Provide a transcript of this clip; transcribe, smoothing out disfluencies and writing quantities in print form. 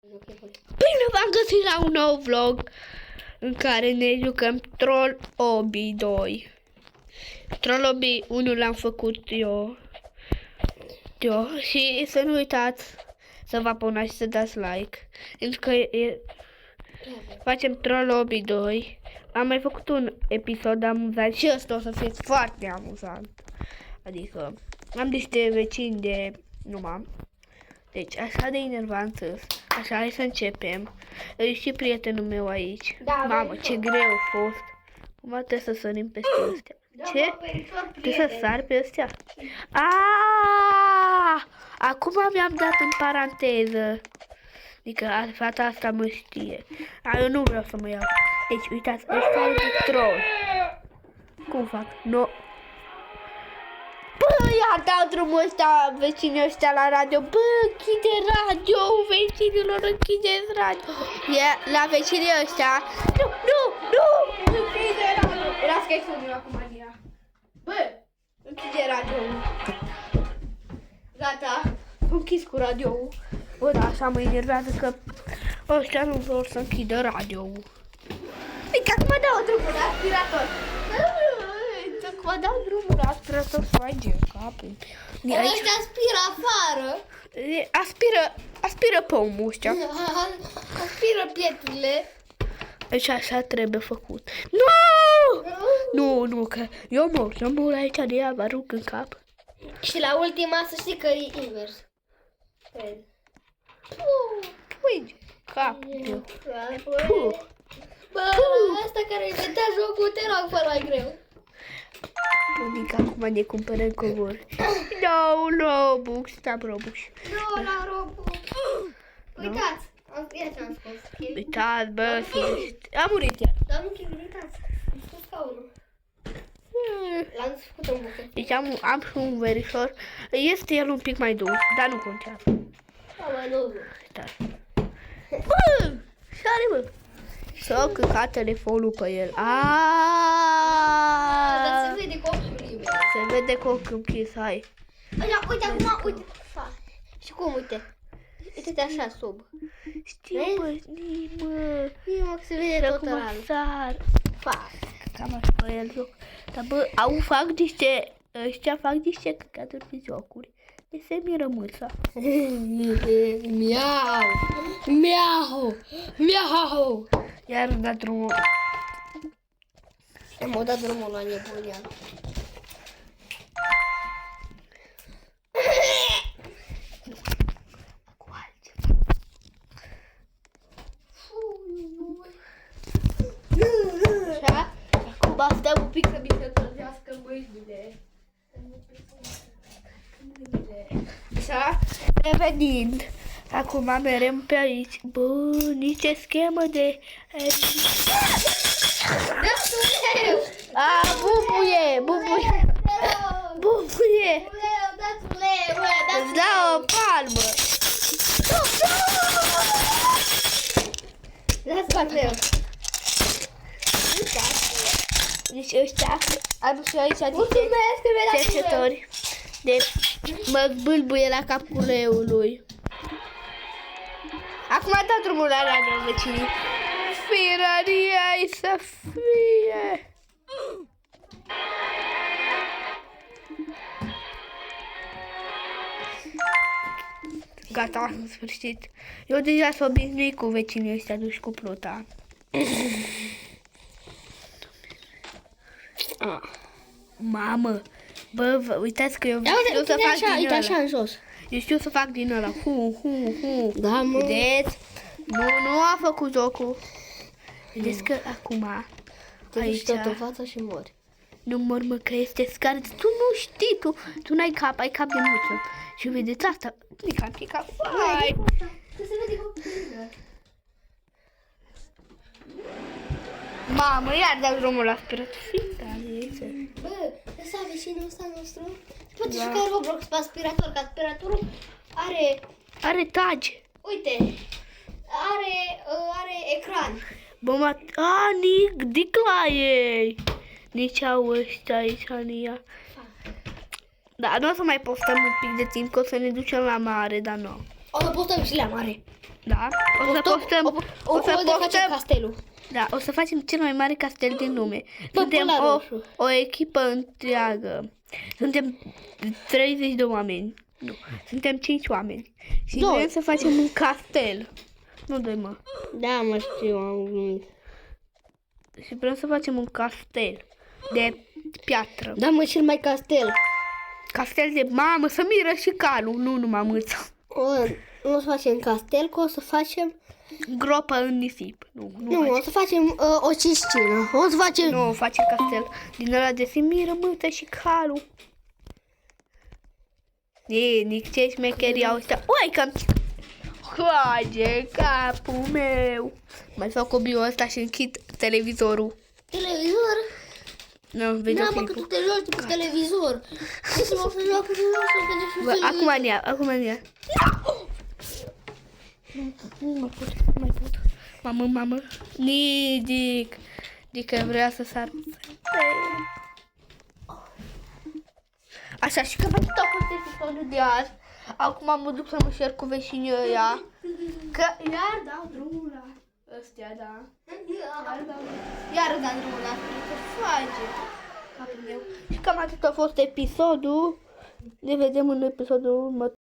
Bine v-am găsit la un nou vlog în care ne jucăm Troll Obby 2. Troll Obby 1 l-am făcut eu și să nu uitați să vă abonați și să dați like. Pentru că facem Troll Obby 2. Am mai făcut un episod amuzant și ăsta o să fie foarte amuzant. Adică am niște vecini de numai. Deci așa de enervant sunt. Așa, hai să începem. E și prietenul meu aici. Da, mamă, ce greu a fost. Acum trebuie să sărim peste astea. Ce? Trebuie să sar pe astea? Acum mi-am dat în paranteză. Adică fata asta mă știe. Eu nu vreau să mă iau. Deci, uitați, ăsta e de troll. Cum fac? No. Bă, ia dau drumul ăsta, vecinii ăștia la radio. Bă, închide radio, vecinilor, închideți radio. La vecinii ăștia. Nu, închide radio. Las că-i sunul acum, Ania. Bă, închide radio. Gata, am închis cu radio. Bă, da, așa mă enervează că ăștia nu vor să închidă radio. Uite, acum dau drumul la aspirator. Acum dau drumul la aspirator să mai gen capul. Ăștia aspiră afară. Aspiră pomul ăștia. Aspiră pietrele. Deci așa trebuie făcut. Nu, că eu mor aici de ea, vă arunc în cap. Și la ultima să știi că e invers. Cred. Uite, capul. Bă, asta care inventea jocul, te rog, fă mai greu. Bunica acum ne cumpărăm covori. No, Robux, stăm Robux. Nu, la Robux. Uitați, ia ce-am spus. Uitați, bă, a murit ea. Dar nu chiar, uitați, am spus scaunul. L-am făcut în bucăți. Deci am și un verișor. Este el un pic mai dulce, dar nu contează. Mai nu. Uitați. Bă, sare, bă. S-a căcat telefonul pe el. Dar se vede cu ochiul liber. Se vede cu ochiul închis, hai. Uite acum, uite. Și cum, uite. Uite-te așa sub. Știi, bă, nimă. Nimă, că se vede tot Acum rău. sar. Fac. Cam așa pe el joc. Dar bă, ăștia fac niște căcaturi pe jocuri. De se miră mâța. Miau. Miau. Miau. Iar îmi dat drumul. Am dat drumul la nebunia. Cu altceva. Așa? Acum stăm un pic să mi se încălzească mâinile. Așa? Revenind. Acum merem pe aici. Bă, nici schemă de... Bubuie. Îți dau o palmă. Deci ăștia am și aici niște cercetători. Deci mă bâlbuie la capul leului. Acum a dat drumul la radio, vecinii. Firăria-i să fie. Gata, în sfârșit. Eu deja s-o obișnuit cu vecinii ăștia duși cu pluta. Mamă, bă, uitați că eu știu să fac din ăla. Așa în jos. Eu știu să fac din ăla. Hu. Da, mă. Vedeți? Nu a făcut jocul. Vedeți că acum Aici tot în față și mori. nu mor, mă, că este scară. Tu nu știi, tu n-ai cap, ai cap de muță. Și vedeți asta? Pica. Hai! Că se vede cu... Mamă, iar dau drumul la aspirator. Bă, ăsta vecinul ăsta nostru poate juca Roblox pe aspirator, că aspiratorul Are tagi. uite, are ecran. Bă, Nic la ei. Nici au ăștia aici, Ania. Da, nu o să mai postăm un pic de timp, că o să ne ducem la mare, dar nu. O să postăm și la mare. Da? O să postăm... O să facem castelul. Da, o să facem cel mai mare castel din lume. Păpular Suntem roșu. o echipă întreagă. Suntem 30 de oameni. Nu, suntem 5 oameni. Și Doi. vrem să facem un castel. Nu doi, mă. Da, mă știu, am glumit. Și vrem să facem un castel de piatră. Da, mă, cel mai castel. Castel de mamă, să miră și calul, nu numai mâța. Nu o să facem castel, că o să facem... Gropă în nisip. Nu, o să facem o ciscină. O să facem... Nu, facem castel din ăla de se miră mâța și calul. Nici ce șmecherii au ăștia. Ui, că-mi coage capul meu. Mai fac obiul ăsta și închid televizorul. Televizor? Nu, vezi Da, mă, că tu te joci pe televizor. Ce să mă să joc pe televizor? Acum în ea. Nu mai pot. Mamă. Nidic. Adică vrea să sar. Așa, și că vă tot a fost episodul de azi. Acum mă duc să mă șer cu vecinii ăia. Că iar dau drumul la ăstea, da. Iar dau drumul la ce face capul meu. Și cam atât a fost episodul. Ne vedem în episodul următor.